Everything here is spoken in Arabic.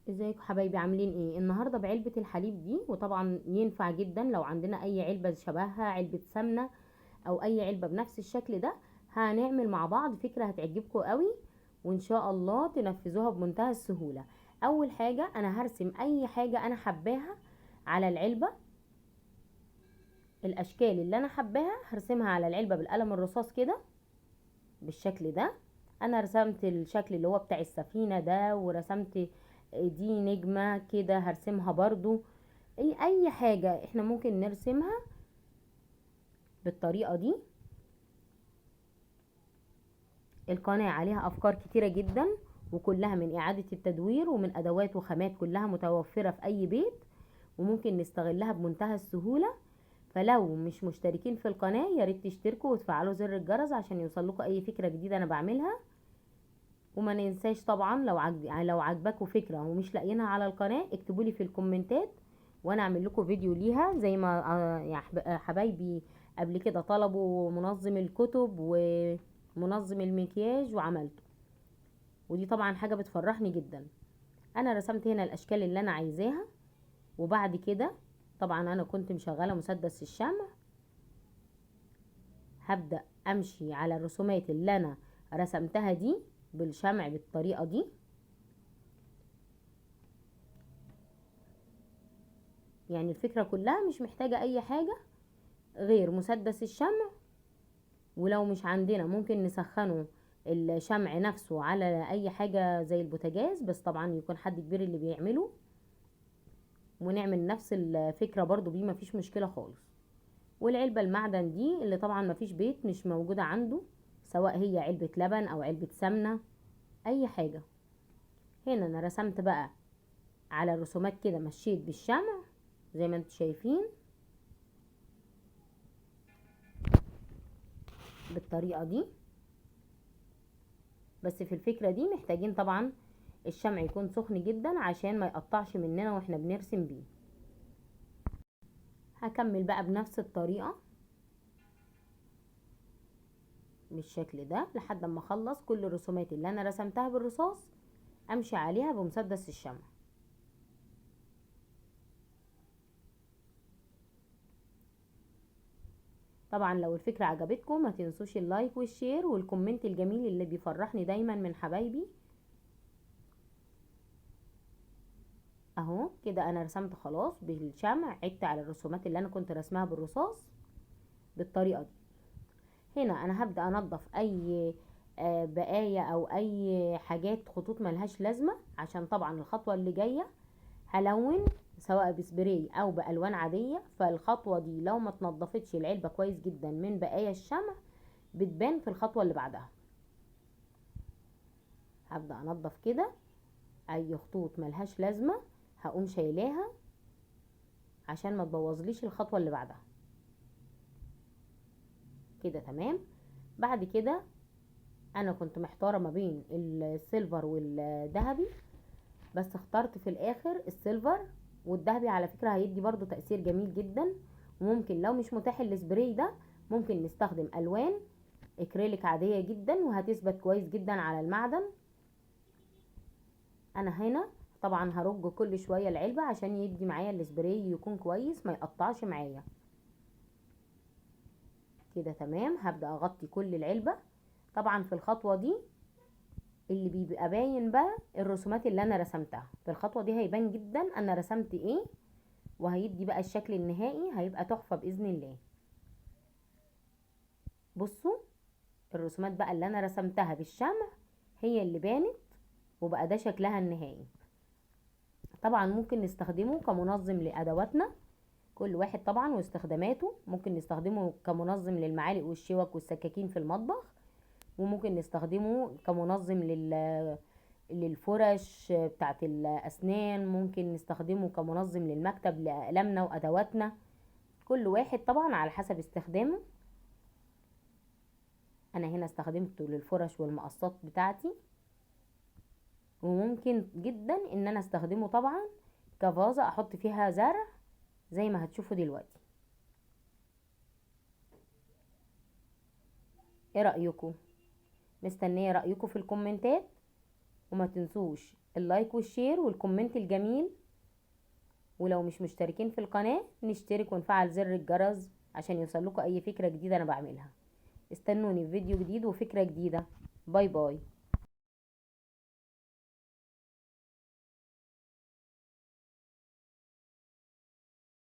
ازيكم حبايبي؟ عاملين ايه النهارده بعلبه الحليب دي؟ وطبعا ينفع جدا لو عندنا اي علبه شبهها، علبه سمنه او اي علبه بنفس الشكل ده. هنعمل مع بعض فكره هتعجبكم قوي، وان شاء الله تنفذوها بمنتهى السهوله. اول حاجه انا هرسم اي حاجه انا حباها على العلبه. الاشكال اللي انا حباها هرسمها على العلبه بالقلم الرصاص كده بالشكل ده. انا رسمت الشكل اللي هو بتاع السفينه ده، ورسمت دي نجمه كده هرسمها برضو. اي حاجة احنا ممكن نرسمها بالطريقة دي. القناة عليها افكار كتيرة جدا، وكلها من اعادة التدوير، ومن ادوات وخامات كلها متوفرة في اي بيت، وممكن نستغلها بمنتهى السهولة. فلو مش مشتركين في القناة يا ريت تشتركوا وتفعلوا زر الجرس عشان يوصلكوا اي فكرة جديدة انا بعملها. وما ننساش طبعا لو عجبكوا فكرة ومش لاقيينها على القناة اكتبولي في الكومنتات، وانا اعمل لكم فيديو ليها زي ما يا حبايبي قبل كده طلبوا منظم الكتب ومنظم المكياج وعملته. ودي طبعا حاجة بتفرحني جدا. انا رسمت هنا الاشكال اللي انا عايزاها، وبعد كده طبعا انا كنت مشغلة مسدس الشمع. هبدأ امشي على الرسومات اللي انا رسمتها دي بالشمع بالطريقة دي. يعني الفكرة كلها مش محتاجة اي حاجة غير مسدس الشمع، ولو مش عندنا ممكن نسخنه الشمع نفسه على اي حاجة زي البوتاجاز، بس طبعا يكون حد كبير اللي بيعمله، ونعمل نفس الفكرة برضو بيه مفيش مشكلة خالص. والعلبة المعدن دي اللي طبعا مفيش بيت مش موجودة عنده، سواء هي علبة لبن او علبة سمنة اي حاجة. هنا انا رسمت بقى على الرسومات كده، مشيت بالشمع زي ما انتم شايفين بالطريقة دي. بس في الفكرة دي محتاجين طبعا الشمع يكون سخن جدا عشان ما يقطعش مننا واحنا بنرسم بيه. هكمل بقى بنفس الطريقة بالشكل ده لحد ما اخلص كل الرسومات اللي انا رسمتها بالرصاص، امشي عليها بمسدس الشمع. طبعا لو الفكرة عجبتكم ما تنسوش اللايك والشير والكومنت الجميل اللي بيفرحني دايما من حبايبي. اهو كده انا رسمت خلاص بالشمع، عدت على الرسومات اللي انا كنت رسمها بالرصاص بالطريقة دي. هنا انا هبدأ انضف اي بقايا او اي حاجات خطوط ملهاش لازمة، عشان طبعا الخطوة اللي جاية هلون سواء بسبراي او بالوان عادية. فالخطوة دي لو ما تنضفتش العلبة كويس جدا من بقايا الشمع بتبان في الخطوة اللي بعدها. هبدأ انضف كده اي خطوط ملهاش لازمة، هقوم شايلاها عشان ما تبوظليش الخطوة اللي بعدها. كده تمام. بعد كده انا كنت محتارة ما بين السيلفر والذهبي، بس اخترت في الاخر السيلفر. والذهبي على فكرة هيدي برضو تأثير جميل جدا. وممكن لو مش متاح السبراي ده ممكن نستخدم الوان اكريليك عادية جدا وهتثبت كويس جدا على المعدن. انا هنا طبعا هرج كل شوية العلبة عشان يدي معايا السبراي يكون كويس ما يقطعش معايا. كده تمام. هبدأ اغطي كل العلبة. طبعا في الخطوة دي اللي بيبقى باين بقى الرسومات اللي انا رسمتها في الخطوة دي هيبان جدا انا رسمت ايه، وهيدي بقى الشكل النهائي هيبقى تحفة بإذن الله. بصوا الرسومات بقى اللي انا رسمتها بالشمع هي اللي بانت، وبقى ده شكلها النهائي. طبعا ممكن نستخدمه كمنظم لأدواتنا، كل واحد طبعا واستخداماته. ممكن نستخدمه كمنظم للمعالق والشوك والسكاكين في المطبخ، وممكن نستخدمه كمنظم للفرش بتاعت الأسنان، ممكن نستخدمه كمنظم للمكتب لأقلامنا وأدواتنا. كل واحد طبعا على حسب استخدامه. انا هنا استخدمته للفرش والمقصات بتاعتي، وممكن جدا ان انا استخدمه طبعا كفازة احط فيها زرع زي ما هتشوفوا دلوقتي. ايه رأيكم؟ مستنية رأيكم في الكومنتات. وما تنسوش اللايك والشير والكومنت الجميل، ولو مش مشتركين في القناة نشترك ونفعل زر الجرس عشان يوصلكوا اي فكرة جديدة انا بعملها. استنوني في فيديو جديد وفكرة جديدة. باي باي.